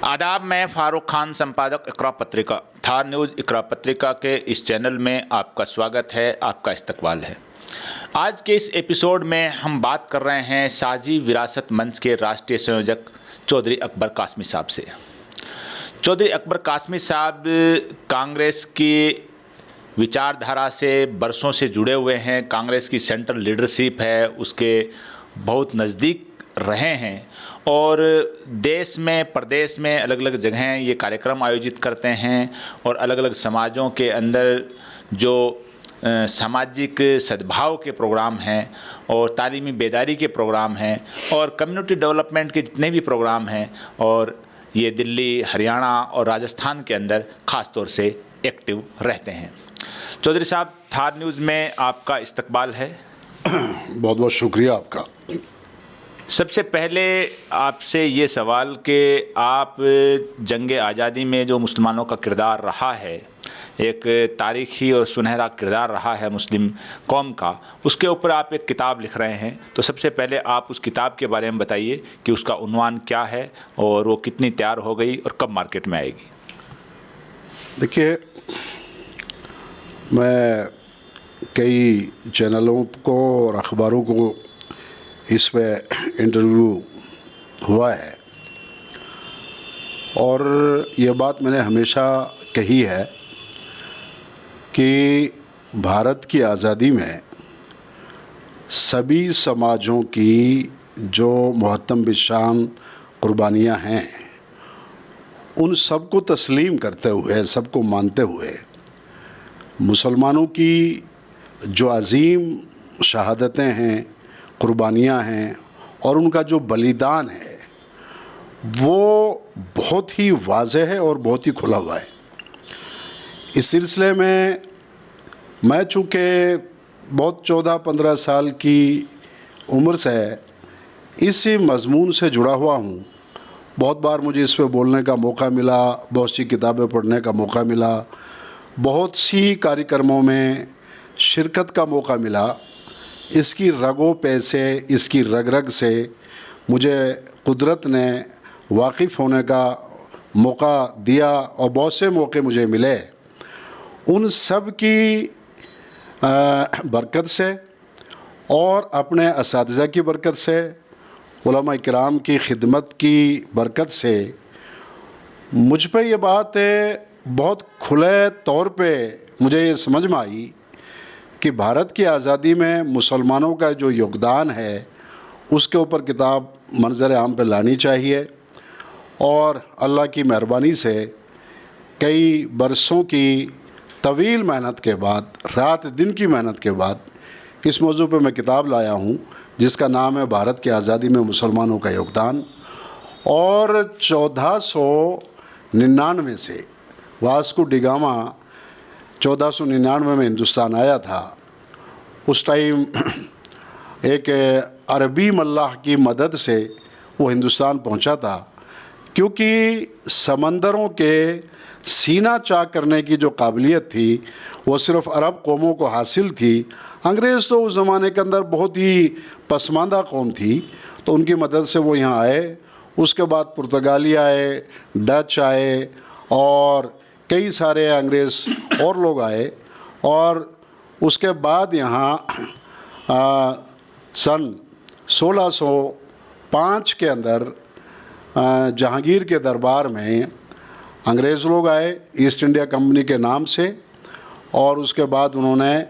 आदाब, मैं फारूक खान, संपादक इकरा पत्रिका। थार न्यूज़ इकरा पत्रिका के इस चैनल में आपका स्वागत है, आपका इस्तकबाल है। आज के इस एपिसोड में हम बात कर रहे हैं साझी विरासत मंच के राष्ट्रीय संयोजक चौधरी अकबर कासमी साहब से। चौधरी अकबर कासमी साहब कांग्रेस की विचारधारा से बरसों से जुड़े हुए हैं। कांग्रेस की सेंट्रल लीडरशिप है उसके बहुत नज़दीक रहे हैं और देश में, प्रदेश में अलग अलग जगहें ये कार्यक्रम आयोजित करते हैं और अलग अलग समाजों के अंदर जो सामाजिक सद्भाव के प्रोग्राम हैं और तालीमी बेदारी के प्रोग्राम हैं और कम्युनिटी डेवलपमेंट के जितने भी प्रोग्राम हैं, और ये दिल्ली, हरियाणा और राजस्थान के अंदर ख़ास तौर से एक्टिव रहते हैं। चौधरी साहब, थार न्यूज़ में आपका इस्तकबाल है। बहुत बहुत शुक्रिया आपका। सबसे पहले आपसे ये सवाल कि आप जंग आज़ादी में जो मुसलमानों का किरदार रहा है, एक तारीख़ी और सुनहरा किरदार रहा है मुस्लिम कौम का, उसके ऊपर आप एक किताब लिख रहे हैं। तो सबसे पहले आप उस किताब के बारे में बताइए कि उसका उन्वान क्या है और वो कितनी तैयार हो गई और कब मार्केट में आएगी। देखिए, मैं कई चैनलों को और अखबारों को इस पे इंटरव्यू हुआ है और ये बात मैंने हमेशा कही है कि भारत की आज़ादी में सभी समाजों की जो मुहत्तम बिशान कुर्बानियाँ हैं, उन सबको तस्लीम करते हुए, सबको मानते हुए, मुसलमानों की जो अजीम शहादतें हैं, कुर्बानियाँ हैं और उनका जो बलिदान है, वो बहुत ही वाज़ेह है और बहुत ही खुला हुआ है। इस सिलसिले में मैं चूँकि बहुत 14-15 साल की उम्र से इस मज़मून से जुड़ा हुआ हूँ। बहुत बार मुझे इस पे बोलने का मौका मिला, बहुत सी किताबें पढ़ने का मौका मिला, बहुत सी कार्यक्रमों में शिरकत का मौका मिला। इसकी रगों पे से, इसकी रग रग से मुझे कुदरत ने वाकिफ़ होने का मौका दिया और बहुत से मौके मुझे मिले। उन सब की बरकत से और अपने असातिज़ा की बरकत से, उलमा किराम की खिदमत की बरकत से मुझ पे ये बात बहुत खुले तौर पे मुझे ये समझ में आई कि भारत की आज़ादी में मुसलमानों का जो योगदान है उसके ऊपर किताब मंज़र आम पे लानी चाहिए। और अल्लाह की मेहरबानी से कई बरसों की तवील मेहनत के बाद, रात दिन की मेहनत के बाद इस मौजू पे मैं किताब लाया हूँ जिसका नाम है भारत की आज़ादी में मुसलमानों का योगदान। और 1499 से वास्को डिगामा 1499 में हिंदुस्तान आया था। उस टाइम एक अरबी मल्लाह की मदद से वो हिंदुस्तान पहुंचा था, क्योंकि समंदरों के सीना चाक करने की जो काबिलियत थी वो सिर्फ़ अरब कौमों को हासिल थी। अंग्रेज़ तो उस ज़माने के अंदर बहुत ही पसमानदा कौम थी, तो उनकी मदद से वो यहाँ आए। उसके बाद पुर्तगाली आए, डच आए और कई सारे अंग्रेज़ और लोग आए। और उसके बाद यहाँ सन 1605 के अंदर जहांगीर के दरबार में अंग्रेज़ लोग आए ईस्ट इंडिया कंपनी के नाम से, और उसके बाद उन्होंने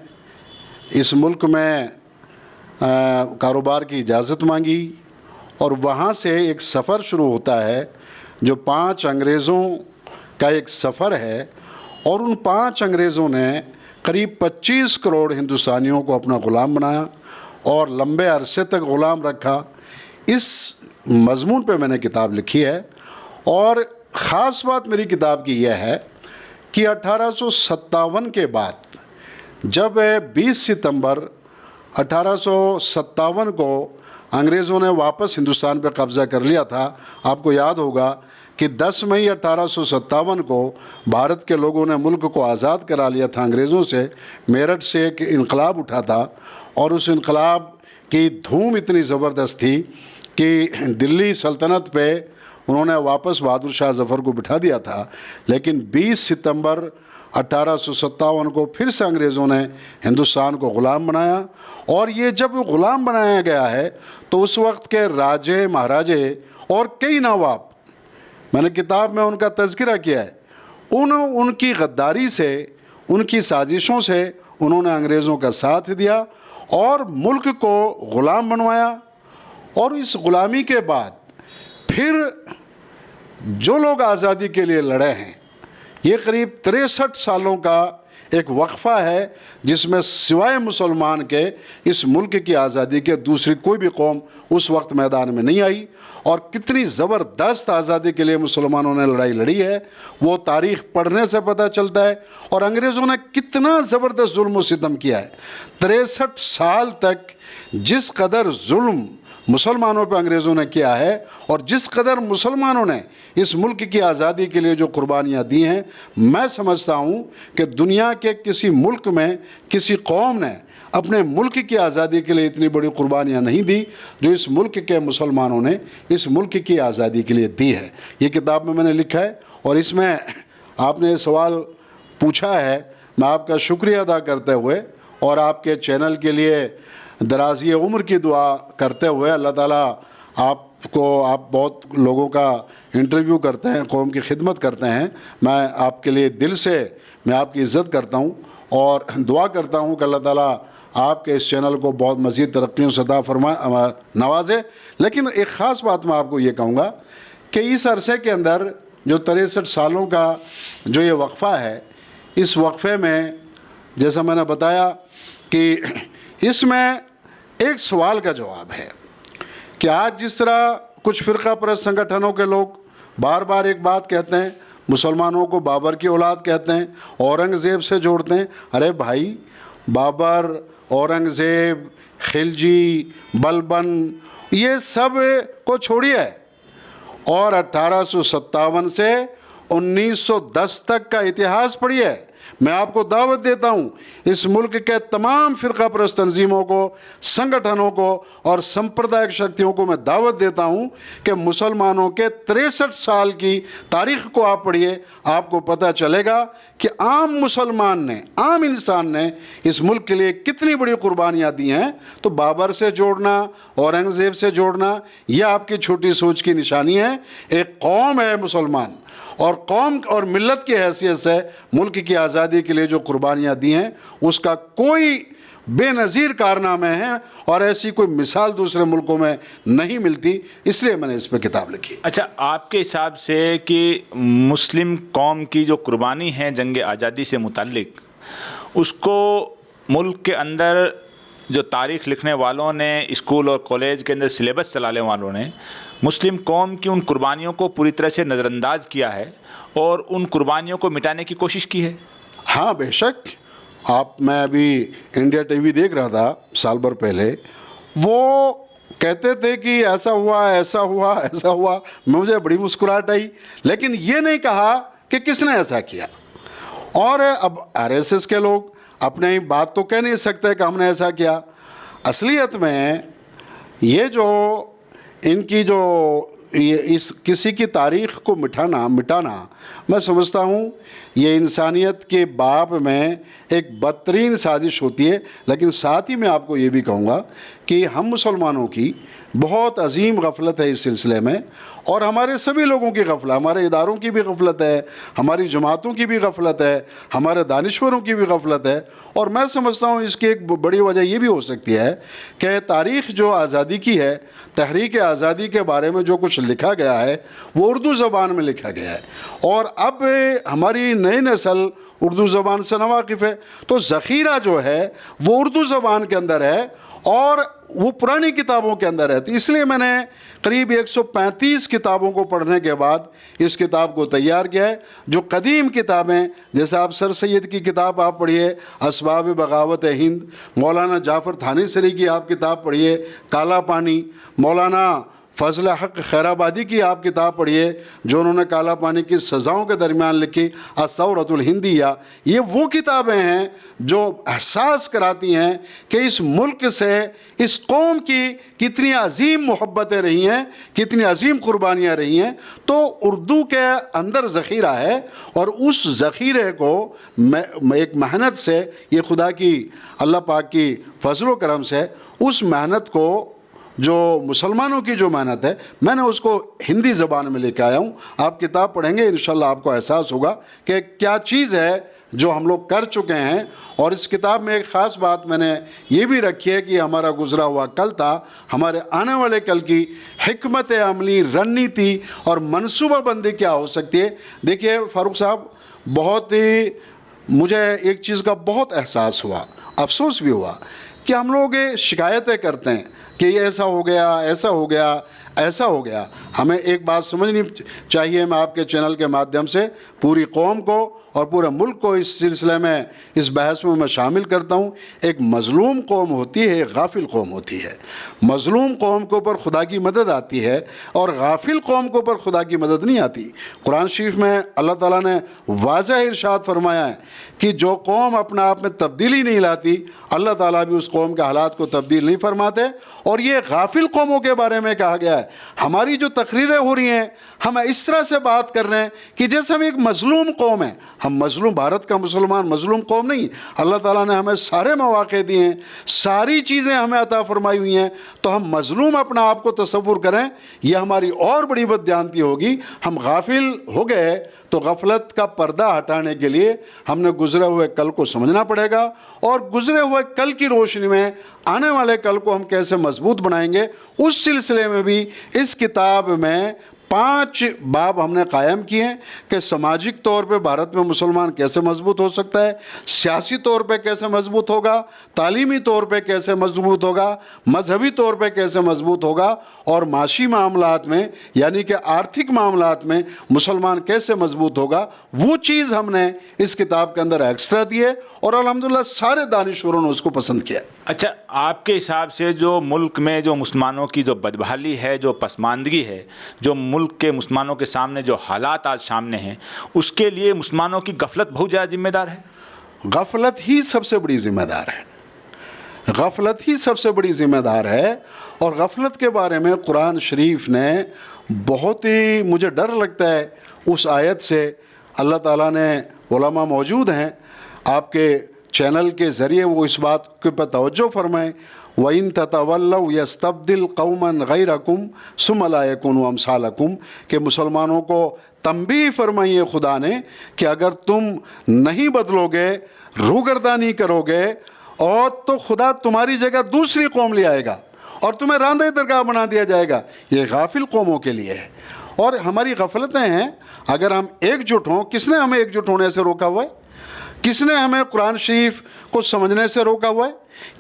इस मुल्क में कारोबार की इजाज़त मांगी और वहाँ से एक सफ़र शुरू होता है जो 5 अंग्रेज़ों का एक सफ़र है। और उन 5 अंग्रेज़ों ने करीब 25 करोड़ हिंदुस्तानियों को अपना ग़ुलाम बनाया और लंबे अरसे तक ग़ुलाम रखा। इस मज़मून पे मैंने किताब लिखी है। और ख़ास बात मेरी किताब की यह है कि 1857 के बाद, जब 20 सितंबर 1857 को अंग्रेज़ों ने वापस हिंदुस्तान पे कब्ज़ा कर लिया था, आपको याद होगा कि 10 मई 1857 को भारत के लोगों ने मुल्क को आज़ाद करा लिया था अंग्रेज़ों से। मेरठ से एक इनकलाब उठा था और उस इनकलाब की धूम इतनी ज़बरदस्त थी कि दिल्ली सल्तनत पे उन्होंने वापस बहादुर शाह जफ़र को बिठा दिया था, लेकिन 20 सितंबर 1857 को फिर से अंग्रेज़ों ने हिंदुस्तान को ग़ुलाम बनाया। और ये जब ग़ुलाम बनाया गया है तो उस वक्त के राजे महाराजे और कई नवाब, मैंने किताब में उनका तज़किरा किया है, उनकी गद्दारी से, उनकी साजिशों से उन्होंने अंग्रेज़ों का साथ दिया और मुल्क को ग़ुलाम बनवाया। और इस ग़ुलामी के बाद फिर जो लोग आज़ादी के लिए लड़े हैं, ये करीब 63 सालों का एक वक्फ़ा है जिसमें सिवाय मुसलमान के इस मुल्क की आज़ादी के दूसरी कोई भी कौम उस वक्त मैदान में नहीं आई। और कितनी ज़बरदस्त आज़ादी के लिए मुसलमानों ने लड़ाई लड़ी है वो तारीख़ पढ़ने से पता चलता है। और अंग्रेज़ों ने कितना ज़बरदस्त जुल्म व सितम किया है। 63 साल तक जिस कदर जुल्म मुसलमानों पर अंग्रेज़ों ने किया है और जिस कदर मुसलमानों ने इस मुल्क की आज़ादी के लिए जो कुर्बानियाँ दी हैं, मैं समझता हूँ कि दुनिया के किसी मुल्क में किसी कौम ने अपने मुल्क की आज़ादी के लिए इतनी बड़ी कुर्बानियाँ नहीं दी जो इस मुल्क के मुसलमानों ने इस मुल्क की आज़ादी के लिए दी है। ये किताब में मैंने लिखा है और इसमें आपने सवाल पूछा है, मैं आपका शुक्रिया अदा करते हुए और आपके चैनल के लिए दराज़ी उम्र की दुआ करते हुए, अल्लाह ताला आपको, आप बहुत लोगों का इंटरव्यू करते हैं, कौम की खिदमत करते हैं, मैं आपके लिए दिल से मैं आपकी इज़्ज़त करता हूँ और दुआ करता हूँ कि अल्लाह ताला आपके इस चैनल को बहुत मज़ीद तरक्कियों से अता नवाजे। लेकिन एक ख़ास बात मैं आपको ये कहूँगा कि इस अरसे के अंदर जो 63 सालों का जो ये वक्फ़ा है, इस वक्फ़े में जैसा मैंने बताया कि इसमें एक सवाल का जवाब है कि आज जिस तरह कुछ फ़िरका परस्त संगठनों के लोग बार बार एक बात कहते हैं, मुसलमानों को बाबर की औलाद कहते हैं, औरंगज़ेब से जोड़ते हैं। अरे भाई, बाबर, औरंगज़ेब, खिलजी, बलबन, ये सब को छोड़िए और 1857 से 1910 तक का इतिहास पढ़िए। मैं आपको दावत देता हूँ, इस मुल्क के तमाम फ़िरका परस्त तंजीमों को, संगठनों को और सांप्रदायिक शक्तियों को मैं दावत देता हूँ कि मुसलमानों के 63 साल की तारीख़ को आप पढ़िए। आपको पता चलेगा कि आम मुसलमान ने, आम इंसान ने इस मुल्क के लिए कितनी बड़ी कुर्बानियाँ दी हैं। तो बाबर से जोड़ना, औरंगज़ेब से जोड़ना, यह आपकी छोटी सोच की निशानी है। एक कौम है मुसलमान और कौम और मिल्लत की हैसियत से मुल्क की आज़ादी के लिए जो कुर्बानियाँ दी हैं उसका कोई बेनज़ीर कारनामे हैं और ऐसी कोई मिसाल दूसरे मुल्कों में नहीं मिलती, इसलिए मैंने इस पर किताब लिखी। अच्छा, आपके हिसाब से कि मुस्लिम कौम की जो कुर्बानी है जंग आज़ादी से मुताल्लिक, उसको मुल्क के अंदर जो तारीख़ लिखने वालों ने, स्कूल और कॉलेज के अंदर सिलेबस चलाने वालों ने मुस्लिम कौम की उन कुर्बानियों को पूरी तरह से नज़रअंदाज किया है और उन कुर्बानियों को मिटाने की कोशिश की है? हाँ बेशक। मैं अभी इंडिया टीवी देख रहा था साल भर पहले, वो कहते थे कि ऐसा हुआ, ऐसा हुआ, ऐसा हुआ। मुझे बड़ी मुस्कुराहट आई, लेकिन ये नहीं कहा कि किसने ऐसा किया। और अब आरएसएस के लोग अपने बात तो कह नहीं सकते कि हमने ऐसा किया। असलियत में ये जो इनकी जो इस किसी की तारीख़ को मिटाना मैं समझता हूँ ये इंसानियत के बाप में एक बदतरीन साजिश होती है। लेकिन साथ ही मैं आपको ये भी कहूँगा कि हम मुसलमानों की बहुत अजीम गफलत है इस सिलसिले में, और हमारे सभी लोगों की गफलत, हमारे इदारों की भी गफलत है, हमारी जमातों की भी गफलत है, हमारे दानिश्वरों की भी गफलत है। और मैं समझता हूँ इसकी एक बड़ी वजह ये भी हो सकती है कि तारीख़ जो आज़ादी की है, तहरीक आज़ादी के बारे में जो कुछ लिखा गया है वो उर्दू ज़बान में लिखा गया है और अब हमारी नई नस्ल उर्दू ज़बान से नावाकिफ़ है, तो ज़ख़ीरा जो है वो उर्दू ज़बान के अंदर है और वो पुरानी किताबों के अंदर है। तो इसलिए मैंने करीब 135 किताबों को पढ़ने के बाद इस किताब को तैयार किया है। जो कदीम किताबें, जैसे आप सर सैयद की किताब आप पढ़िए, असबाब बगावत हिंद, मौलाना जाफ़र थानेसरी की आप किताब पढ़िए, काला पानी, मौलाना फजल हक खैराबादी की आप किताब पढ़िए जो उन्होंने काला पानी की सज़ाओं के दरमियान लिखी अस्सौरतुल हिंदिया। ये वो किताबें हैं जो एहसास कराती हैं कि इस मुल्क से इस कौम की कितनी अजीम मोहब्बतें रही हैं, कितनी अजीम कुर्बानियाँ रही हैं। तो उर्दू के अंदर ज़ख़ीरा है और उस ज़ख़ीरे को एक मेहनत से, ये खुदा की अल्लाह पाक की फजल करम से उस मेहनत को, जो मुसलमानों की जो मेहनत है, मैंने उसको हिंदी ज़बान में लेकर आया हूँ। आप किताब पढ़ेंगे इंशाल्लाह आपको एहसास होगा कि क्या चीज़ है जो हम लोग कर चुके हैं। और इस किताब में एक ख़ास बात मैंने ये भी रखी है कि हमारा गुज़रा हुआ कल था, हमारे आने वाले कल की हिकमत अमली, रणनीति और मनसूबाबंदी क्या हो सकती है। देखिए फ़ारूक साहब, बहुत ही मुझे एक चीज़ का बहुत एहसास हुआ, अफसोस भी हुआ कि हम लोग ये शिकायतें करते हैं कि ये ऐसा हो गया, ऐसा हो गया, ऐसा हो गया। हमें एक बात समझनी चाहिए, मैं आपके चैनल के माध्यम से पूरी कौम को और पूरे मुल्क को इस सिलसिले में, इस बहस में मैं शामिल करता हूँ। एक मज़लूम कौम होती है, एक गाफिल कौम होती है। मज़लूम कौम के ऊपर खुदा की मदद आती है और गाफिल कौम के ऊपर खुदा की मदद नहीं आती। कुरान शरीफ में अल्लाह ताला ने वाज़ह इरशाद फरमाया है कि जो कौम अपने आप में तब्दीली नहीं लाती, अल्लाह ताला भी उस कौम के हालात को तब्दील नहीं फरमाते। और ये गाफिल कौमों के बारे में कहा गया है। हमारी जो तकरीरें हो रही हैं, हम इस तरह से बात कर रहे हैं कि जैसे हम एक मज़लूम कौम है। हम मज़लूम, भारत का मुसलमान मज़लूम कौम नहीं। अल्लाह ताला ने हमें सारे मौक़े दिए हैं, सारी चीज़ें हमें अता फरमाई हुई हैं, तो हम मज़लूम अपना आप को तसव्वुर करें, यह हमारी और बड़ी बददियानती होगी। हम गाफिल हो गए तो गफलत का पर्दा हटाने के लिए हमने गुजरे हुए कल को समझना पड़ेगा और गुजरे हुए कल की रोशनी में आने वाले कल को हम कैसे मजबूत बनाएंगे, उस सिलसिले में भी इस किताब में 5 बाब हमने कायम किए हैं कि सामाजिक तौर पे भारत में मुसलमान कैसे मजबूत हो सकता है, सियासी तौर पे कैसे मजबूत होगा, तालीमी तौर पे कैसे मजबूत होगा, मजहबी तौर पे कैसे मजबूत होगा और माशी मामलात में यानी कि आर्थिक मामलात में मुसलमान कैसे मजबूत होगा। वो चीज़ हमने इस किताब के अंदर एक्स्ट्रा दी है और अल्हम्दुलिल्लाह सारे दानिशवरों ने उसको पसंद किया। अच्छा, आपके हिसाब से जो मुल्क में जो मुसलमानों की जो बदहाली है, जो पसमानदगी है, जो मुल्क के मुसलमानों के सामने जो हालात आज सामने हैं, उसके लिए मुसलमानों की गफलत बहुत ज़्यादा जिम्मेदार है। गफलत ही सबसे बड़ी ज़िम्मेदार है, गफलत ही सबसे बड़ी ज़िम्मेदार है। और गफलत के बारे में कुरान शरीफ ने बहुत ही, मुझे डर लगता है उस आयत से, अल्लाह ताला ने, उलमा मौजूद हैं आपके चैनल के ज़रिए, वो इस बात के पर तवज्जो फरमाएँ, वइन ततवल्लव यस्तब्दिल कौमन गैरकुम सुम्मा ला यकुनु अमसालकुम, कि मुसलमानों को तंबीह फरमाई है खुदा ने कि अगर तुम नहीं बदलोगे, रूगर्दानी करोगे, और तो खुदा तुम्हारी जगह दूसरी कौम ले आएगा और तुम्हें रांदे दरगाह बना दिया जाएगा। ये गाफिल कौमों के लिए है और हमारी गफलतें हैं। अगर हम एकजुट हों, किसने हमें एकजुट होने से रोका हुआ है? किसने हमें कुरान शरीफ को समझने से रोका हुआ है?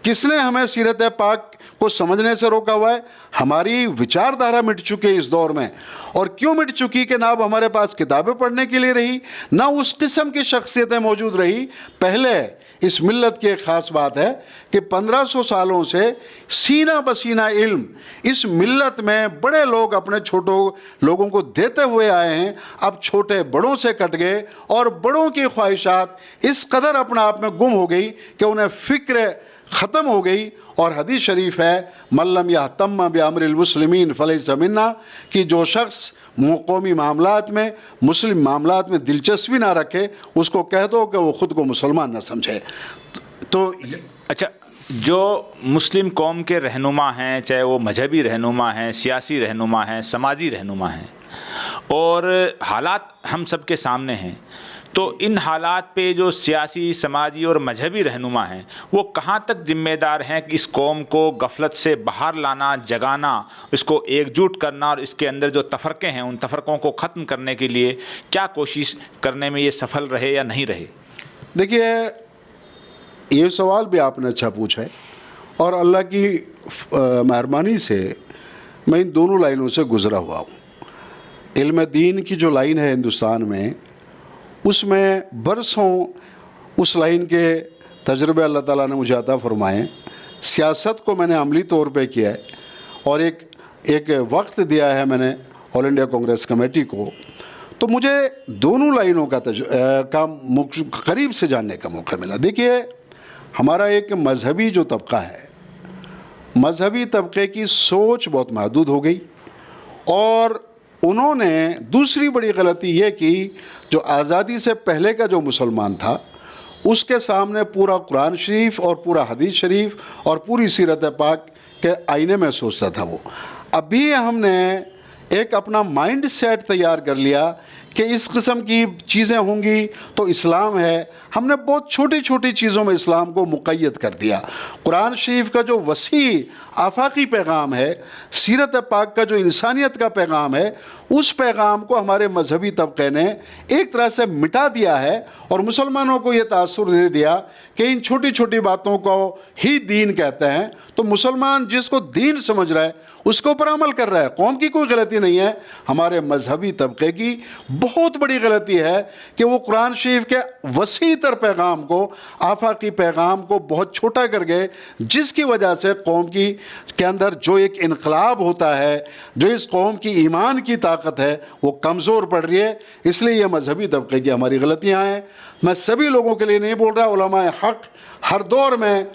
किसने हमें सीरत पाक को समझने से रोका हुआ है? हमारी विचारधारा मिट चुकी है इस दौर में। और क्यों मिट चुकी कि ना अब हमारे पास किताबें पढ़ने के लिए रही, ना उस किस्म की शख्सियतें मौजूद रही। पहले इस मिल्लत की एक ख़ास बात है कि 1500 सालों से सीना बसीना इल्म इस मिल्लत में बड़े लोग अपने छोटों लोगों को देते हुए आए हैं। अब छोटे बड़ों से कट गए और बड़ों की ख्वाहिशात इस कदर अपने आप में गुम हो गई कि उन्हें फ़िक्र ख़त्म हो गई। और हदीस शरीफ है, मल्लम यहतम बिअम्रिल मुस्लिमीन फलैसा मिन्ना, कि जो शख्स कौमी मामलात में, मुस्लिम मामलात में दिलचस्पी ना रखे, उसको कह दो कि वो ख़ुद को मुसलमान ना समझे। तो अच्छा, जो मुस्लिम कौम के रहनुमा हैं, चाहे वो मजहबी रहनुमा हैं, सियासी रहनुमा हैं, समाजी रहनुमा हैं, और हालात हम सब के सामने हैं, तो इन हालात पे जो सियासी, समाजी और मजहबी रहनुमा हैं, वो कहाँ तक जिम्मेदार हैं कि इस कौम को गफलत से बाहर लाना, जगाना, इसको एकजुट करना और इसके अंदर जो तफरक़े हैं उन तफरक़ों को ख़त्म करने के लिए क्या कोशिश करने में ये सफल रहे या नहीं रहे? देखिए, ये सवाल भी आपने अच्छा पूछा है और अल्लाह की मेहरबानी से मैं इन दोनों लाइनों से गुज़रा हुआ हूँ। इल्म दीन की जो लाइन है हिंदुस्तान में, उसमें बरसों उस लाइन के तजर्बे अल्लाह ताला ने मुझे अता फरमाए। सियासत को मैंने अमली तौर पे किया है और एक एक वक्त दिया है मैंने ऑल इंडिया कांग्रेस कमेटी को, तो मुझे दोनों लाइनों का करीब से जानने का मौका मिला। देखिए, हमारा एक मजहबी जो तबका है, मजहबी तबके की सोच बहुत महदूद हो गई और उन्होंने दूसरी बड़ी गलती ये की, जो आज़ादी से पहले का जो मुसलमान था उसके सामने पूरा कुरान शरीफ और पूरा हदीस शरीफ और पूरी सीरत पाक के आईने में सोचता था वो। अभी हमने एक अपना माइंड सेट तैयार कर लिया कि इस किस्म की चीज़ें होंगी तो इस्लाम है। हमने बहुत छोटी छोटी चीज़ों में इस्लाम को मुक़य्यद कर दिया। कुरान शरीफ का जो वसी आफाकी पैगाम है, सीरत पाक का जो इंसानियत का पैगाम है, उस पैगाम को हमारे मजहबी तबके ने एक तरह से मिटा दिया है और मुसलमानों को ये तासुर दे दिया कि इन छोटी छोटी बातों को ही दीन कहते हैं। तो मुसलमान जिसको दीन समझ रहा है उसके ऊपर अमल कर रहा है। कौम की कोई गलती नहीं है, हमारे मजहबी तबके की बहुत बड़ी गलती है कि वो कुरान शरीफ के वसी तर पैगाम को, आफाकी पैगाम को बहुत छोटा कर गए, जिसकी वजह से कौम के अंदर जो एक इनकलाब होता है, जो इस कौम की ईमान की ताकत है, वो कमज़ोर पड़ रही है। इसलिए ये मजहबी तबके की हमारी गलतियाँ हैं। मैं सभी लोगों के लिए नहीं बोल रहा, उलमाए हक़ हर दौर में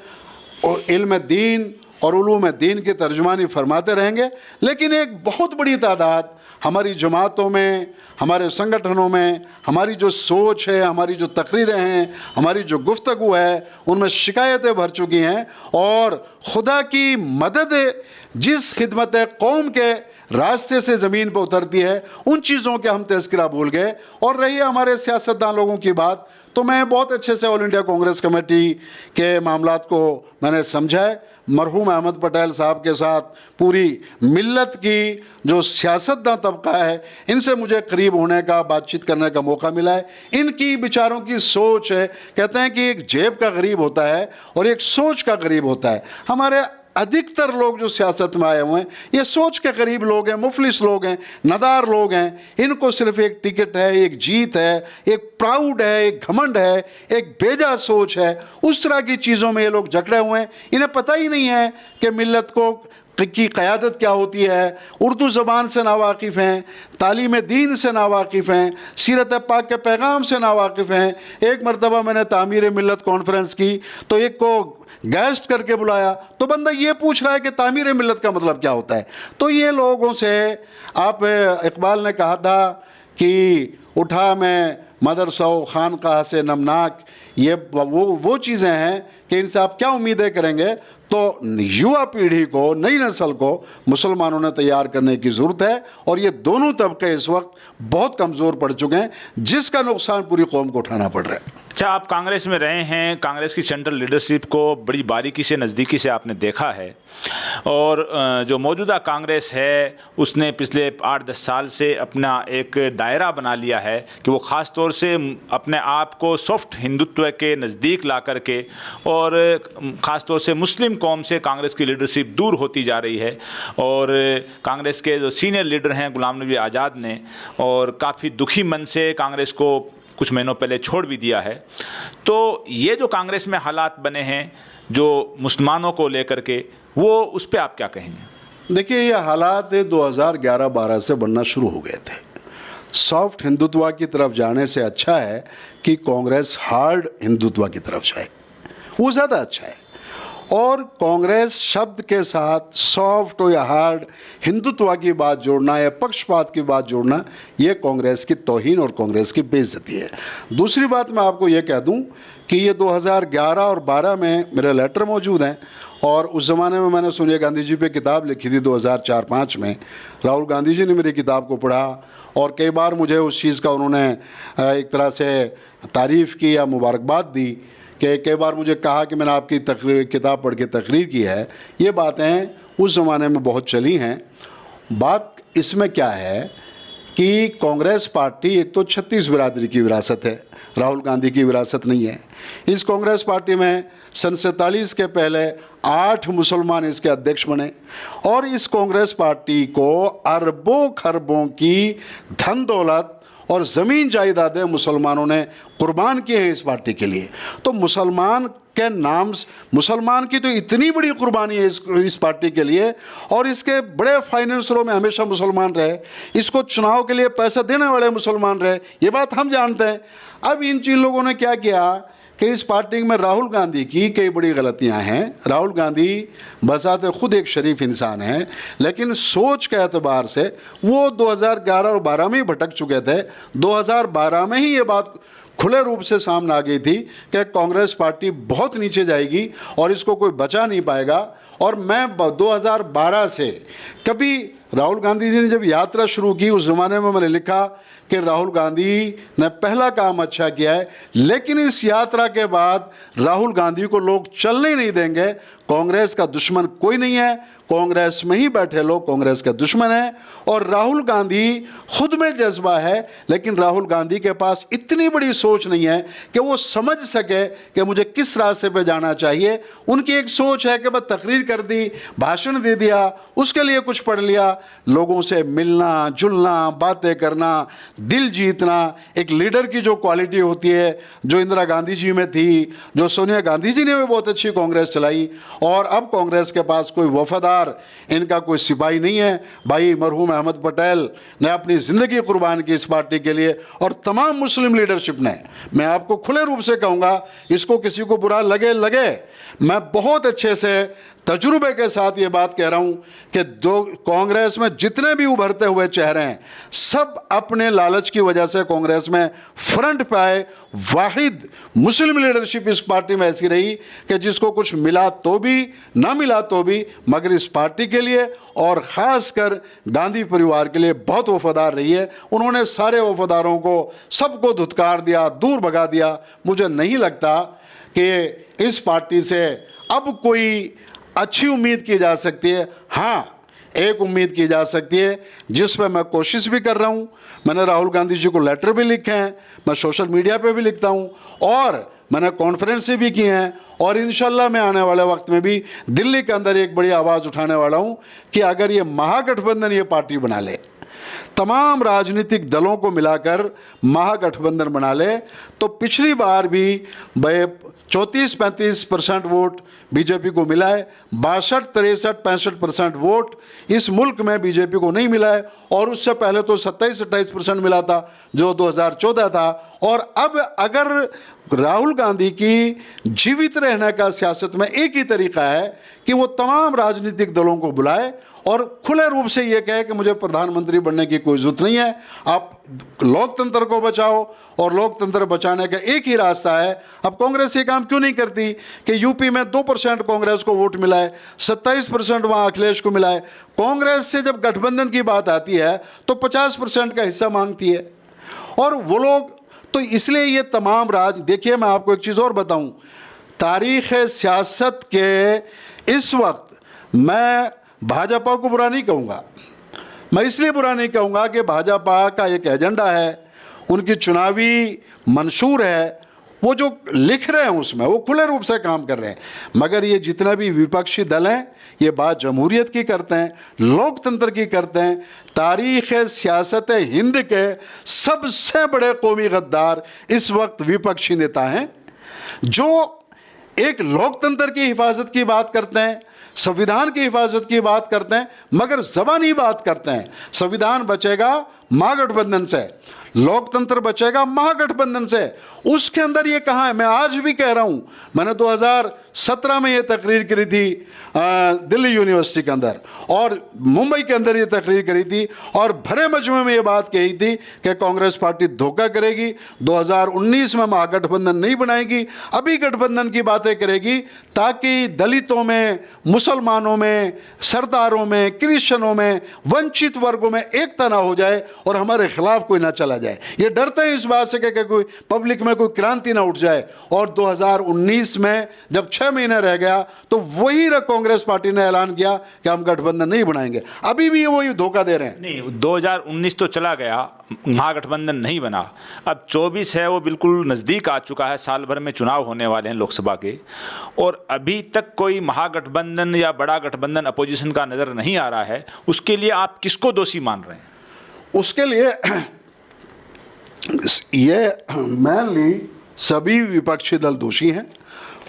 इल्म दीन और उलूम दीन की तर्जुमानी फरमाते रहेंगे, लेकिन एक बहुत बड़ी तादाद हमारी जमातों में, हमारे संगठनों में, हमारी जो सोच है, हमारी जो तकरीरें हैं, हमारी जो गुफ्तगू है, उनमें शिकायतें भर चुकी हैं और खुदा की मदद जिस खिदमत कौम के रास्ते से ज़मीन पर उतरती है, उन चीज़ों के हम तज़किरा भूल गए। और रही हमारे सियासतदान लोगों की बात, तो मैं बहुत अच्छे से ऑल इंडिया कांग्रेस कमेटी के मामलात को मैंने समझा है। मरहूम अहमद पटेल साहब के साथ पूरी मिल्लत की जो सियासतदान तबका है, इनसे मुझे करीब होने का, बातचीत करने का मौका मिला है। इनकी विचारों की सोच है, कहते हैं कि एक जेब का गरीब होता है और एक सोच का गरीब होता है। हमारे अधिकतर लोग जो सियासत में आए हुए हैं, ये सोच के करीब लोग हैं, मुफलिस लोग हैं, नदार लोग हैं। इनको सिर्फ एक टिकट है, एक जीत है, एक प्राउड है, एक घमंड है, एक बेजा सोच है। उस तरह की चीज़ों में ये लोग जकड़े हुए हैं। इन्हें पता ही नहीं है कि मिल्लत को की क़यादत क्या होती है, उर्दू ज़बान से नावाकिफ़ हैं, तालीम दीन से नावाकिफ़ हैं, सीरत पाक के पैगाम से नावाकिफ़ हैं। एक मरतबा मैंने तामीर मिल्लत कॉन्फ्रेंस की, तो एक को गेस्ट करके बुलाया, तो बंदा ये पूछ रहा है कि तामीर मिल्लत का मतलब क्या होता है। तो ये लोगों से, आप इकबाल ने कहा था कि उठा मैं मदरसा खानकाह से नमनाक, ये वो चीज़ें हैं कि इनसे आप क्या उम्मीदें करेंगे। तो युवा पीढ़ी को, नई नस्ल को मुसलमानों ने तैयार करने की ज़रूरत है और ये दोनों तबके इस वक्त बहुत कमज़ोर पड़ चुके हैं, जिसका नुकसान पूरी कौम को उठाना पड़ रहा है। अच्छा, आप कांग्रेस में रहे हैं, कांग्रेस की सेंट्रल लीडरशिप को बड़ी बारीकी से, नज़दीकी से आपने देखा है और जो मौजूदा कांग्रेस है उसने पिछले 8-10 साल से अपना एक दायरा बना लिया है कि वो ख़ास तौर से अपने आप को सॉफ्ट हिंदुत्व के नज़दीक ला करके, और ख़ास तौर से मुस्लिम कौम से कांग्रेस की लीडरशिप दूर होती जा रही है। और कांग्रेस के जो सीनियर लीडर हैं गुलाम नबी आज़ाद ने, और काफ़ी दुखी मन से कांग्रेस को कुछ महीनों पहले छोड़ भी दिया है। तो ये जो कांग्रेस में हालात बने हैं जो मुसलमानों को लेकर के, वो उस पर आप क्या कहेंगे? देखिए, ये हालात 2011-12 से बनना शुरू हो गए थे। सॉफ्ट हिंदुत्व की तरफ जाने से अच्छा है कि कांग्रेस हार्ड हिंदुत्व की तरफ जाए, वो ज़्यादा अच्छा है। और कांग्रेस शब्द के साथ सॉफ्ट या हार्ड हिंदुत्व की बात जोड़ना या पक्षपात की बात जोड़ना, ये कांग्रेस की तौहीन और कांग्रेस की बेइज्जती है। दूसरी बात मैं आपको ये कह दूं कि ये 2011 और 12 में मेरे लेटर मौजूद हैं, और उस ज़माने में मैंने सोनिया गांधी जी पे किताब लिखी थी 2004-5 में। राहुल गांधी जी ने मेरी किताब को पढ़ा और कई बार मुझे उस चीज़ का उन्होंने एक तरह से तारीफ़ की या मुबारकबाद दी कि कई बार मुझे कहा कि मैंने आपकी किताब पढ़ के तकरीर की है। ये बातें उस ज़माने में बहुत चली हैं। बात इसमें क्या है कि कांग्रेस पार्टी एक तो 36 बिरादरी की विरासत है, राहुल गांधी की विरासत नहीं है। इस कांग्रेस पार्टी में सन 47 के पहले 8 मुसलमान इसके अध्यक्ष बने, और इस कांग्रेस पार्टी को अरबों खरबों की धन दौलत और ज़मीन जायदादें मुसलमानों ने कुर्बान किए हैं इस पार्टी के लिए। तो मुसलमान के नाम, मुसलमान की तो इतनी बड़ी कुर्बानी है इस पार्टी के लिए, और इसके बड़े फाइनेंसरों में हमेशा मुसलमान रहे, इसको चुनाव के लिए पैसा देने वाले मुसलमान रहे, ये बात हम जानते हैं। अब इन चीन लोगों ने क्या किया कि इस पार्टी में राहुल गांधी की कई बड़ी गलतियां हैं। राहुल गांधी बजाते खुद एक शरीफ इंसान हैं, लेकिन सोच के एतबार से वो 2011 और 12 में ही भटक चुके थे। 2012 में ही ये बात खुले रूप से सामने आ गई थी कि कांग्रेस पार्टी बहुत नीचे जाएगी और इसको कोई बचा नहीं पाएगा। और मैं 2012 से कभी, राहुल गांधी जी ने जब यात्रा शुरू की उस ज़माने में मैंने लिखा कि राहुल गांधी ने पहला काम अच्छा किया है, लेकिन इस यात्रा के बाद राहुल गांधी को लोग चलने नहीं देंगे। कांग्रेस का दुश्मन कोई नहीं है, कांग्रेस में ही बैठे लोग कांग्रेस के दुश्मन हैं। और राहुल गांधी खुद में जज्बा है, लेकिन राहुल गांधी के पास इतनी बड़ी सोच नहीं है कि वो समझ सके कि मुझे किस रास्ते पे जाना चाहिए। उनकी एक सोच है कि बस तकरीर कर दी, भाषण दे दिया, उसके लिए कुछ पढ़ लिया। लोगों से मिलना जुलना, बातें करना, दिल जीतना, एक लीडर की जो क्वालिटी होती है, जो इंदिरा गांधी जी में थी, जो सोनिया गांधी जी ने भी बहुत अच्छी कांग्रेस चलाई। और अब कांग्रेस के पास कोई वफादार, इनका कोई सिपाही नहीं है। भाई मरहूम अहमद पटेल ने अपनी ज़िंदगी कुर्बान की इस पार्टी के लिए, और तमाम मुस्लिम लीडरशिप ने। मैं आपको खुले रूप से कहूँगा, इसको किसी को बुरा लगे, मैं बहुत अच्छे से तजुर्बे के साथ ये बात कह रहा हूँ कि कांग्रेस में जितने भी उभरते हुए चेहरे हैं, सब अपने लालच की वजह से कांग्रेस में फ्रंट पे आए। वाहिद मुस्लिम लीडरशिप इस पार्टी में ऐसी रही कि जिसको कुछ मिला तो भी, ना मिला तो भी, मगर इस पार्टी के लिए और ख़ासकर गांधी परिवार के लिए बहुत वफादार रही है। उन्होंने सारे वफादारों को, सबको धुतकार दिया, दूर भगा दिया। मुझे नहीं लगता कि इस पार्टी से अब कोई अच्छी उम्मीद की जा सकती है। हाँ, एक उम्मीद की जा सकती है जिस पर मैं कोशिश भी कर रहा हूँ। मैंने राहुल गांधी जी को लेटर भी लिखे हैं, मैं सोशल मीडिया पे भी लिखता हूँ, और मैंने कॉन्फ्रेंसें भी की हैं, और इंशाल्लाह मैं आने वाले वक्त में भी दिल्ली के अंदर एक बड़ी आवाज़ उठाने वाला हूँ कि अगर ये महागठबंधन ये पार्टी बना ले, तमाम राजनीतिक दलों को मिलाकर महागठबंधन बना ले, तो पिछली बार भी 34-35% वोट बीजेपी को मिला है, 62-63-65% वोट इस मुल्क में बीजेपी को नहीं मिला है, और उससे पहले तो 27-28% मिला था जो 2014 था। और अब अगर राहुल गांधी की जीवित रहने का सियासत में एक ही तरीका है कि वो तमाम राजनीतिक दलों को बुलाए और खुले रूप से ये कहे कि मुझे प्रधानमंत्री बनने की कोई ज़रूरत नहीं है, आप लोकतंत्र को बचाओ, और लोकतंत्र बचाने का एक ही रास्ता है। अब कांग्रेस ये काम क्यों नहीं करती कि यूपी में 2% कांग्रेस को वोट मिला है, 27% वहाँ अखिलेश को मिला है। कांग्रेस से जब गठबंधन की बात आती है तो 50% का हिस्सा मांगती है, और वो लोग तो इसलिए ये तमाम देखिए मैं आपको एक चीज़ और बताऊं, तारीख़ सियासत के इस वक्त मैं भाजपा को बुरा नहीं कहूँगा। मैं इसलिए बुरा नहीं कहूँगा कि भाजपा का एक एजेंडा है, उनकी चुनावी मंशूर है, वो जो लिख रहे हैं उसमें वो खुले रूप से काम कर रहे हैं। मगर ये जितने भी विपक्षी दल हैं, ये बात जमहूरियत की करते हैं, लोकतंत्र की करते हैं। तारीख़ सियासत हिंद के सबसे बड़े कौमी गद्दार इस वक्त विपक्षी नेता हैं, जो एक लोकतंत्र की हिफाजत की बात करते हैं, संविधान की हिफाजत की बात करते हैं, मगर ज़बानी बात करते हैं। संविधान बचेगा महागठबंधन से, लोकतंत्र बचेगा महागठबंधन से। उसके अंदर ये कहाँ है? मैं आज भी कह रहा हूँ, मैंने 2017 में ये तकरीर करी थी दिल्ली यूनिवर्सिटी के अंदर, और मुंबई के अंदर ये तकरीर करी थी, और भरे मजमे में ये बात कही थी कि कांग्रेस पार्टी धोखा करेगी, 2019 में महागठबंधन नहीं बनाएगी, अभी गठबंधन की बातें करेगी ताकि दलितों में, मुसलमानों में, सरदारों में, क्रिश्चियनों में, वंचित वर्गों में एकता ना हो जाए और हमारे खिलाफ कोई ना चला जाए। ये डरते हैं इस बात से कि कोई पब्लिक में कोई क्रांति ना उठ जाए। और 2019 में जब 6 महीने रह गया तो वही कांग्रेस पार्टी ने ऐलान किया कि हम गठबंधन नहीं बनाएंगे। अभी भी वही धोखा दे रहे हैं। नहीं, 2019 तो चला गया, महागठबंधन नहीं बना, अब 24 है, वो बिल्कुल नज़दीक आ चुका है, साल भर में चुनाव होने वाले हैं लोकसभा के, और अभी तक कोई महागठबंधन या बड़ा गठबंधन अपोजिशन का नज़र नहीं आ रहा है। उसके लिए आप किसको दोषी मान रहे हैं? उसके लिए ये मेनली सभी विपक्षी दल दोषी हैं,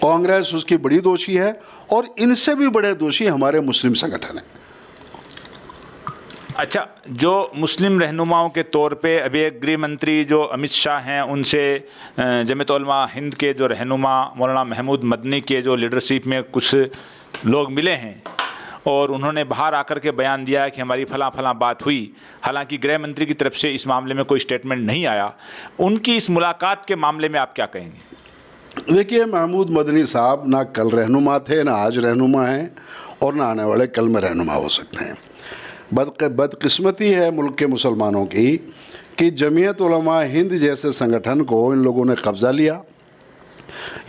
कांग्रेस उसकी बड़ी दोषी है, और इनसे भी बड़े दोषी हमारे मुस्लिम संगठन हैं। अच्छा, जो मुस्लिम रहनुमाओं के तौर पे अभी एक गृह मंत्री जो अमित शाह हैं, उनसे जमीयत उलमा हिंद के जो रहनुमा मौलाना महमूद मदनी के जो लीडरशिप में कुछ लोग मिले हैं और उन्होंने बाहर आकर के बयान दिया है कि हमारी फलां बात हुई। हालांकि गृह मंत्री की तरफ से इस मामले में कोई स्टेटमेंट नहीं आया। उनकी इस मुलाकात के मामले में आप क्या कहेंगे? देखिए, महमूद मदनी साहब ना कल रहनुमा थे, ना आज रहनुमा हैं, और ना आने वाले कल में रहनुमा हो सकते हैं। बदकिस्मती है मुल्क के मुसलमानों की कि जमीयत उलमा हिंद जैसे संगठन को इन लोगों ने कब्ज़ा लिया।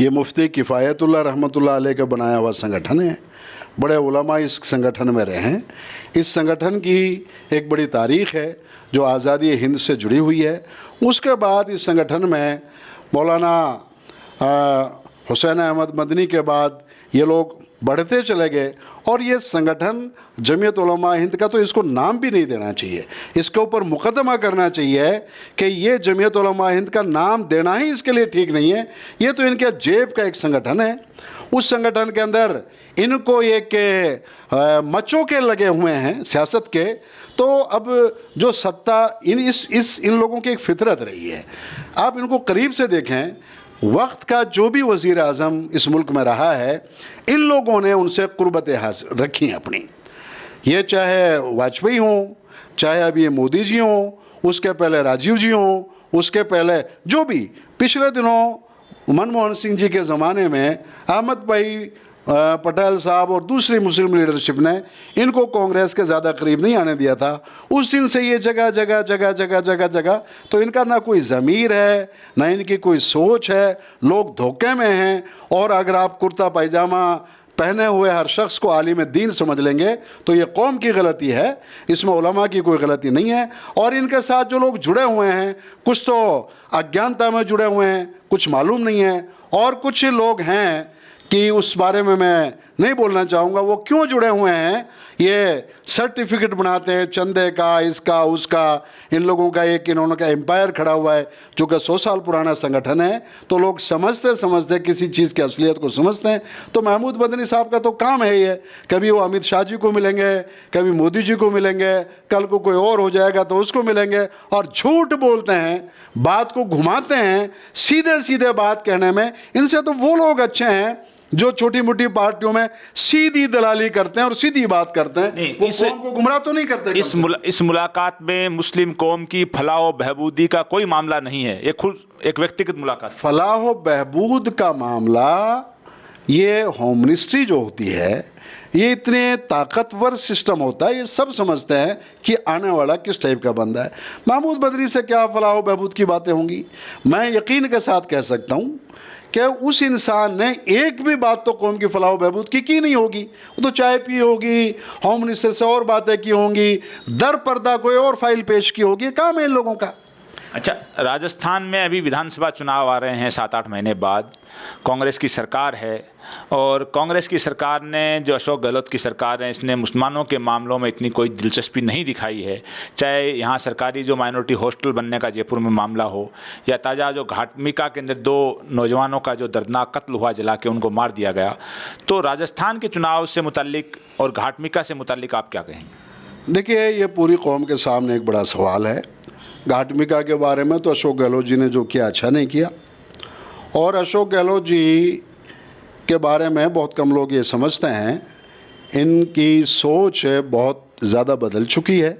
ये मुफ्ती किफ़ायतुल्लाह रहमतुल्लाह अलैह का बनाया हुआ संगठन है। बड़े उलमा इस संगठन में रहे हैं। इस संगठन की एक बड़ी तारीख़ है जो आज़ादी हिंद से जुड़ी हुई है। उसके बाद इस संगठन में मौलाना हुसैन अहमद मदनी के बाद ये लोग बढ़ते चले गए, और ये संगठन जमीयत उलमा हिंद का तो इसको नाम भी नहीं देना चाहिए। इसके ऊपर मुकदमा करना चाहिए कि ये जमीयत उलमा हिंद का नाम देना ही इसके लिए ठीक नहीं है। ये तो इनके जेब का एक संगठन है। उस संगठन के अंदर इनको एक मचोके लगे हुए हैं सियासत के। तो अब जो सत्ता इन लोगों की एक फितरत रही है। आप इनको करीब से देखें, वक्त का जो भी वज़ीर आज़म इस मुल्क में रहा है, इन लोगों ने उनसे कुर्बत हासिल रखी हैं अपनी। ये चाहे वाजपेयी हों, चाहे अब ये मोदी जी हों, उसके पहले राजीव जी हों, उसके पहले जो भी पिछले दिनों मनमोहन सिंह जी के ज़माने में अहमद भाई पटेल साहब और दूसरी मुस्लिम लीडरशिप ने इनको कांग्रेस के ज़्यादा करीब नहीं आने दिया था। उस दिन से ये जगह तो इनका ना कोई ज़मीर है, ना इनकी कोई सोच है। लोग धोखे में हैं। और अगर आप कुर्ता पैजामा पहने हुए हर शख्स को आलिम दीन समझ लेंगे तो ये कौम की गलती है, इसमें उलमा की कोई गलती नहीं है। और इनके साथ जो लोग जुड़े हुए हैं, कुछ तो अज्ञानता में जुड़े हुए हैं, कुछ मालूम नहीं है, और कुछ लोग हैं कि उस बारे में मैं नहीं बोलना चाहूँगा वो क्यों जुड़े हुए हैं। ये सर्टिफिकेट बनाते हैं चंदे का, इसका उसका। इन लोगों का एक इन्होंने का एम्पायर खड़ा हुआ है जो कि 100 साल पुराना संगठन है। तो लोग समझते किसी चीज़ की असलियत को समझते हैं। तो महमूद मदनी साहब का तो काम है ये, कभी वो अमित शाह जी को मिलेंगे, कभी मोदी जी को मिलेंगे, कल को कोई और हो जाएगा तो उसको मिलेंगे, और झूठ बोलते हैं, बात को घुमाते हैं। सीधे बात कहने में इनसे तो वो लोग अच्छे हैं जो छोटी मोटी पार्टियों में सीधी दलाली करते हैं और सीधी बात करते हैं। वो कौम को गुमराह तो नहीं करते। इस मुलाकात में मुस्लिम कौम की फलाह बहबूदी का कोई मामला नहीं है। ये खुद एक व्यक्तिगत मुलाकात। फलाह बहबूद का मामला, ये होम मिनिस्ट्री जो होती है, ये इतने ताकतवर सिस्टम होता है, ये सब समझते हैं कि आने वाला किस टाइप का बंदा है। महमूद मदनी से क्या फलाह बहबूद की बातें होंगी? मैं यकीन के साथ कह सकता हूँ कि उस इंसान ने एक भी बात तो कौम की फलाह बहबूद की नहीं होगी। वो तो चाय पी होगी, होम मिनिस्टर से और बातें की होंगी, दर पर्दा कोई और फाइल पेश की होगी। काम है इन लोगों का। अच्छा, राजस्थान में अभी विधानसभा चुनाव आ रहे हैं 7-8 महीने बाद। कांग्रेस की सरकार है, और कांग्रेस की सरकार ने, जो अशोक गहलोत की सरकार है, इसने मुसलमानों के मामलों में इतनी कोई दिलचस्पी नहीं दिखाई है। चाहे यहाँ सरकारी जो माइनॉरिटी हॉस्टल बनने का जयपुर में मामला हो, या ताज़ा जो घाटमिका के अंदर 2 नौजवानों का जो दर्दनाक कत्ल हुआ, जला के उनको मार दिया गया। तो राजस्थान के चुनाव से मुताल्लिक और घाटमिका से मुताल्लिक आप क्या कहेंगे? देखिए, ये पूरी कौम के सामने एक बड़ा सवाल है। घाटमिका के बारे में तो अशोक गहलोत जी ने जो किया अच्छा नहीं किया, और अशोक गहलोत जी के बारे में बहुत कम लोग ये समझते हैं। इनकी सोच बहुत ज़्यादा बदल चुकी है।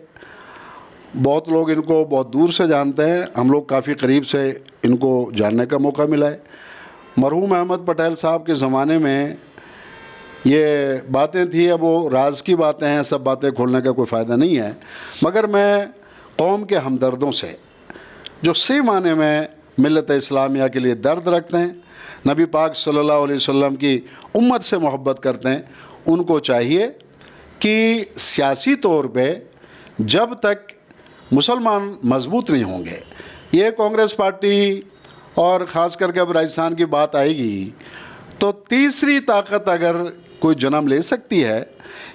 बहुत लोग इनको बहुत दूर से जानते हैं, हम लोग काफ़ी करीब से इनको जानने का मौका मिला है। मरहूम अहमद पटेल साहब के ज़माने में ये बातें थी, अब वो राज की बातें हैं, सब बातें खोलने का कोई फ़ायदा नहीं है। मगर मैं कौम के हमदर्दों से, जो सही माने में मिल्लत इस्लामिया के लिए दर्द रखते हैं, नबी पाक सल्लल्लाहु अलैहि वसल्लम की उम्मत से मोहब्बत करते हैं, उनको चाहिए कि सियासी तौर पे जब तक मुसलमान मजबूत नहीं होंगे, ये कांग्रेस पार्टी और ख़ास करके अब राजस्थान की बात आएगी तो तीसरी ताकत अगर कोई जन्म ले सकती है,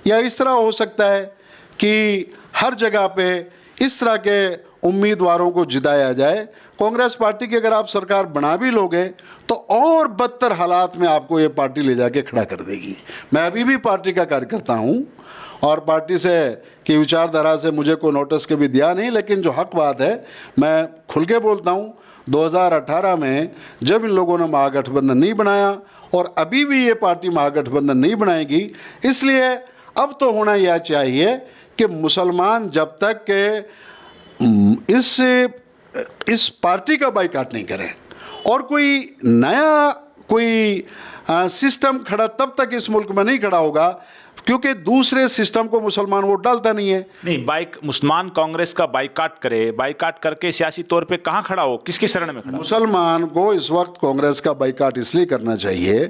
या इस तरह हो सकता है कि हर जगह पे इस तरह के उम्मीदवारों को जिताया जाए। कांग्रेस पार्टी की अगर आप सरकार बना भी लोगे तो और बदतर हालात में आपको ये पार्टी ले जाके खड़ा कर देगी। मैं अभी भी पार्टी का कार्यकर्ता हूँ और पार्टी से की विचारधारा से मुझे कोई नोटिस कभी दिया नहीं, लेकिन जो हक बात है मैं खुल के बोलता हूँ। 2018 में जब इन लोगों ने महागठबंधन नहीं बनाया और अभी भी ये पार्टी महागठबंधन नहीं बनाएगी, इसलिए अब तो होना यह चाहिए कि मुसलमान जब तक के इस पार्टी का बाइकाट नहीं करें और कोई नया कोई सिस्टम खड़ा तब तक इस मुल्क में नहीं खड़ा होगा, क्योंकि दूसरे सिस्टम को मुसलमान वोट डालता नहीं है। नहीं, मुसलमान कांग्रेस का बाइकाट करे, बाइकाट करके सियासी तौर पे कहाँ खड़ा हो, किसकी शरण में खड़ा? मुसलमान को इस वक्त कांग्रेस का बाइकाट इसलिए करना चाहिए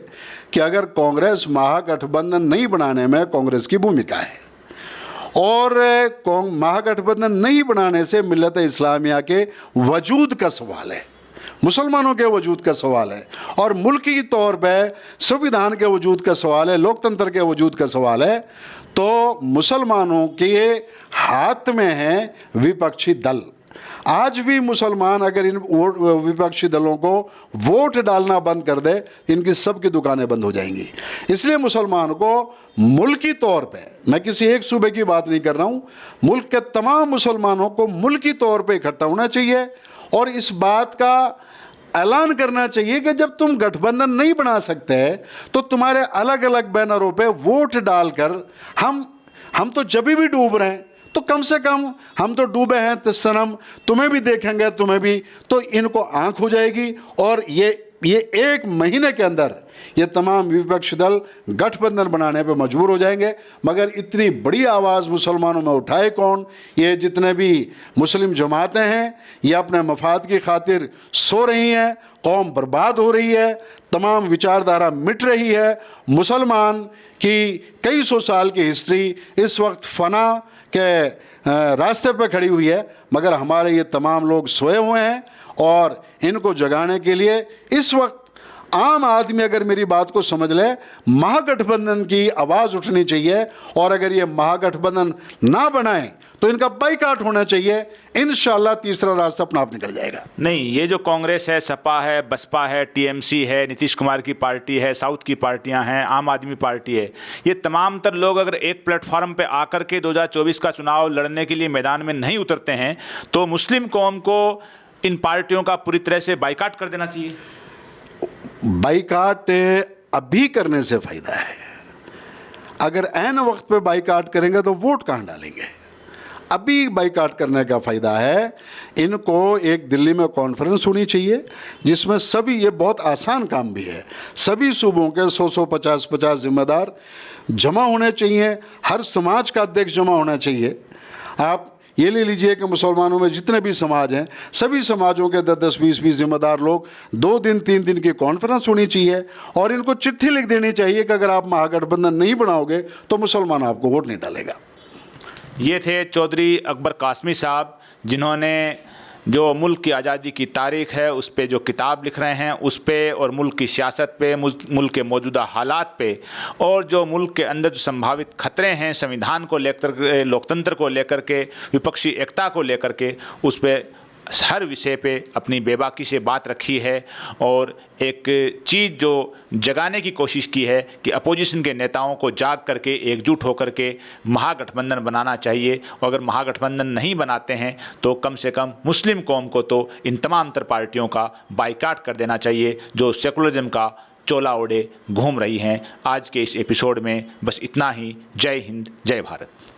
कि अगर कांग्रेस महागठबंधन नहीं बनाने में कांग्रेस की भूमिका है और महागठबंधन नहीं बनाने से मिल्लत इस्लामिया के वजूद का सवाल है, मुसलमानों के वजूद का सवाल है और मुल्की तौर पे संविधान के वजूद का सवाल है, लोकतंत्र के वजूद का सवाल है, तो मुसलमानों के हाथ में है विपक्षी दल। आज भी मुसलमान अगर इन विपक्षी दलों को वोट डालना बंद कर दे, इनकी सबकी दुकानें बंद हो जाएंगी। इसलिए मुसलमान को मुल्की तौर पे, मैं किसी एक सूबे की बात नहीं कर रहा हूँ, मुल्क के तमाम मुसलमानों को मुल्की तौर पे इकट्ठा होना चाहिए और इस बात का ऐलान करना चाहिए कि जब तुम गठबंधन नहीं बना सकते तो तुम्हारे अलग अलग बैनरों पे वोट डालकर हम तो जब भी डूब रहे हैं, तो कम से कम हम तो डूबे हैं तो सनम तुम्हें भी देखेंगे, तुम्हें भी, तो इनको आंख हो जाएगी और ये एक महीने के अंदर ये तमाम विपक्षी दल गठबंधन बनाने पे मजबूर हो जाएंगे। मगर इतनी बड़ी आवाज़ मुसलमानों में उठाए कौन? ये जितने भी मुस्लिम जमातें हैं ये अपने मफाद की खातिर सो रही हैं, कौम बर्बाद हो रही है, तमाम विचारधारा मिट रही है। मुसलमान की कई सौ साल की हिस्ट्री इस वक्त फना के रास्ते पे खड़ी हुई है, मगर हमारे ये तमाम लोग सोए हुए हैं और इनको जगाने के लिए इस वक्त आम आदमी अगर मेरी बात को समझ ले, महागठबंधन की आवाज़ उठनी चाहिए और अगर ये महागठबंधन ना बनाए तो इनका बाइकाट होना चाहिए। इंशाल्लाह तीसरा रास्ता अपना आप निकल जाएगा। नहीं, ये जो कांग्रेस है, सपा है, बसपा है, टीएमसी है, नीतीश कुमार की पार्टी है, साउथ की पार्टियां हैं, आम आदमी पार्टी है, ये तमाम तर लोग अगर एक प्लेटफॉर्म पे आकर के 2024 का चुनाव लड़ने के लिए मैदान में नहीं उतरते हैं तो मुस्लिम कौम को इन पार्टियों का पूरी तरह से बाइकाट कर देना चाहिए। बाइकाट अभी करने से फायदा है, अगर ऐन वक्त पे बाइकाट करेंगे तो वोट कहाँ डालेंगे? अभी बाइकाट करने का फ़ायदा है। इनको एक दिल्ली में कॉन्फ्रेंस होनी चाहिए जिसमें सभी, ये बहुत आसान काम भी है, सभी सूबों के 100 50 जिम्मेदार जमा होने चाहिए, हर समाज का अध्यक्ष जमा होना चाहिए। आप ये ले लीजिए कि मुसलमानों में जितने भी समाज हैं, सभी समाजों के 10 20 जिम्मेदार लोग 2 दिन 3 दिन की कॉन्फ्रेंस होनी चाहिए और इनको चिट्ठी लिख देनी चाहिए कि अगर आप महागठबंधन नहीं बनाओगे तो मुसलमान आपको वोट नहीं डालेगा। ये थे चौधरी अकबर कासमी साहब, जिन्होंने जो मुल्क की आज़ादी की तारीख़ है उस पे जो किताब लिख रहे हैं उस पे, और मुल्क की सियासत पे, मुल्क के मौजूदा हालात पे, और जो मुल्क के अंदर जो संभावित खतरे हैं संविधान को लेकर, लोकतंत्र को लेकर के, विपक्षी एकता को लेकर के, उस पे हर विषय पे अपनी बेबाकी से बात रखी है और एक चीज़ जो जगाने की कोशिश की है कि अपोजिशन के नेताओं को जाग करके एकजुट होकर के महागठबंधन बनाना चाहिए। और अगर महागठबंधन नहीं बनाते हैं तो कम से कम मुस्लिम कौम को तो इन तमाम तर पार्टियों का बाइकाट कर देना चाहिए जो सेकुलरिज्म का चोला ओढ़े घूम रही हैं। आज के इस एपिसोड में बस इतना ही। जय हिंद, जय भारत।